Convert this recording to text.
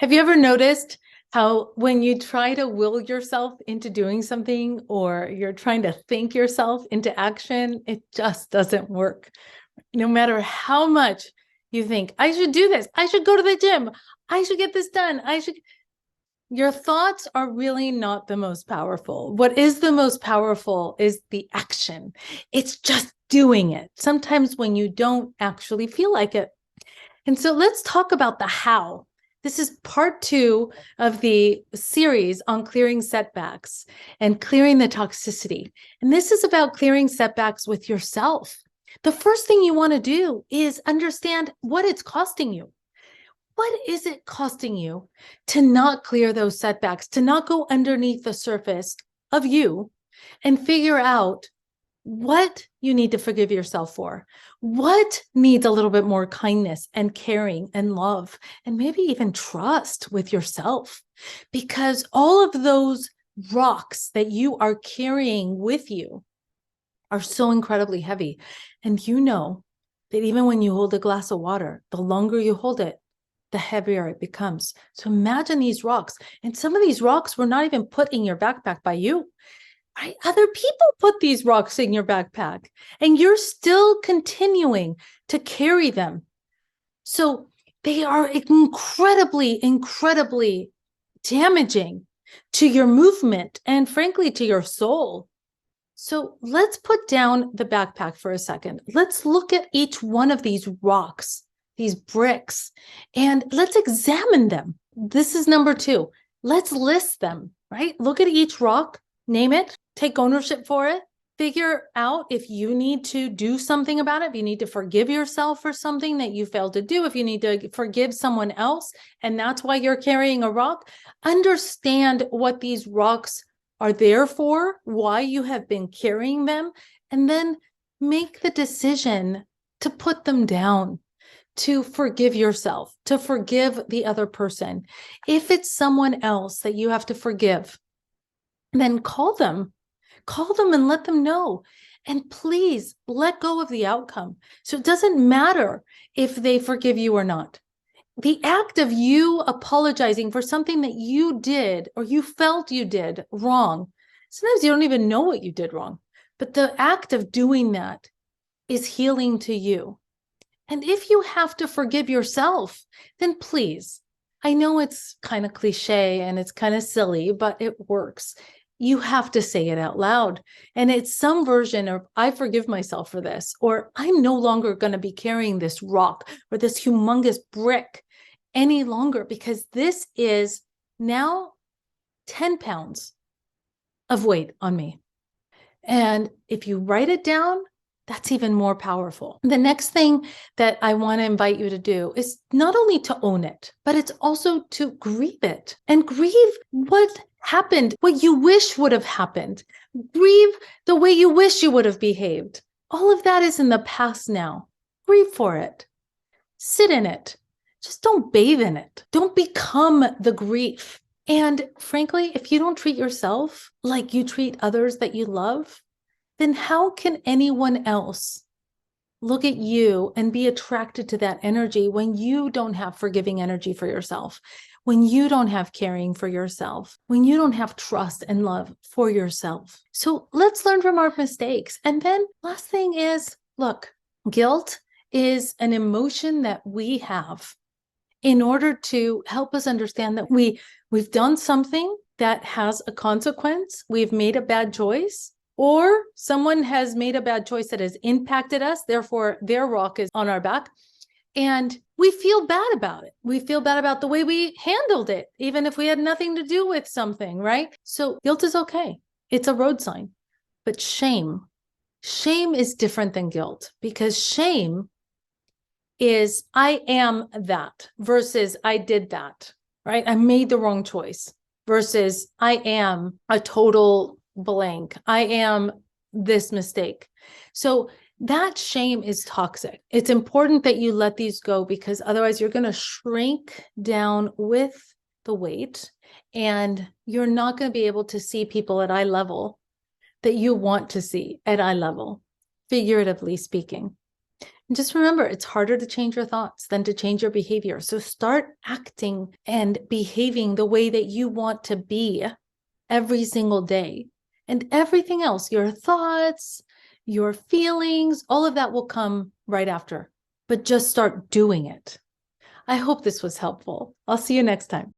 Have you ever noticed how when you try to will yourself into doing something or you're trying to think yourself into action, it just doesn't work? No matter how much you think, I should do this, I should go to the gym, I should get this done, your thoughts are really not the most powerful. What is the most powerful is the action. It's just doing it. Sometimes when you don't actually feel like it. And so let's talk about the how. This is part 2 of the series on clearing setbacks and clearing the toxicity. And this is about clearing setbacks with yourself. The first thing you want to do is understand what it's costing you. What is it costing you to not clear those setbacks, to not go underneath the surface of you and figure out what you need to forgive yourself for, what needs a little bit more kindness and caring and love, and maybe even trust with yourself, because all of those rocks that you are carrying with you are so incredibly heavy. And you know that even when you hold a glass of water, the longer you hold it, the heavier it becomes. So imagine these rocks. And some of these rocks were not even put in your backpack by you. Right? Other people put these rocks in your backpack and you're still continuing to carry them. So they are incredibly, incredibly damaging to your movement and frankly, to your soul. So let's put down the backpack for a second. Let's look at each one of these rocks, these bricks, and let's examine them. This is number 2. Let's list them, right? Look at each rock, name it, take ownership for it, figure out if you need to do something about it, if you need to forgive yourself for something that you failed to do, if you need to forgive someone else, and that's why you're carrying a rock. Understand what these rocks are there for, why you have been carrying them, and then make the decision to put them down, to forgive yourself, to forgive the other person. If it's someone else that you have to forgive, then call them and let them know. And please let go of the outcome. So it doesn't matter if they forgive you or not. The act of you apologizing for something that you did or you felt you did wrong, sometimes you don't even know what you did wrong, but the act of doing that is healing to you. And if you have to forgive yourself, then please, I know it's kind of cliche and it's kind of silly, but it works. You have to say it out loud. And it's some version of, I forgive myself for this, or I'm no longer going to be carrying this rock or this humongous brick any longer, because this is now 10 pounds of weight on me. And if you write it down, that's even more powerful. The next thing that I want to invite you to do is not only to own it, but it's also to grieve it and grieve what happened, what you wish would have happened. Grieve the way you wish you would have behaved. All of that is in the past now. Grieve for it. Sit in it. Just don't bathe in it. Don't become the grief. And frankly, if you don't treat yourself like you treat others that you love, then how can anyone else look at you and be attracted to that energy when you don't have forgiving energy for yourself, when you don't have caring for yourself, when you don't have trust and love for yourself? So let's learn from our mistakes. And then last thing is, look, guilt is an emotion that we have in order to help us understand that we've done something that has a consequence. We've made a bad choice, or someone has made a bad choice that has impacted us. Therefore, their rock is on our back. And we feel bad about it. We feel bad about the way we handled it, even if we had nothing to do with something, right? So guilt is okay. It's a road sign. But shame is different than guilt, because shame is I am that versus I did that, right? I made the wrong choice versus I am a total blank. I am this mistake. So that shame is toxic. It's important that you let these go, because otherwise you're going to shrink down with the weight and you're not going to be able to see people at eye level that you want to see at eye level, figuratively speaking. And just remember, it's harder to change your thoughts than to change your behavior. So start acting and behaving the way that you want to be every single day. And everything else, your thoughts, your feelings, all of that will come right after. But just start doing it. I hope this was helpful. I'll see you next time.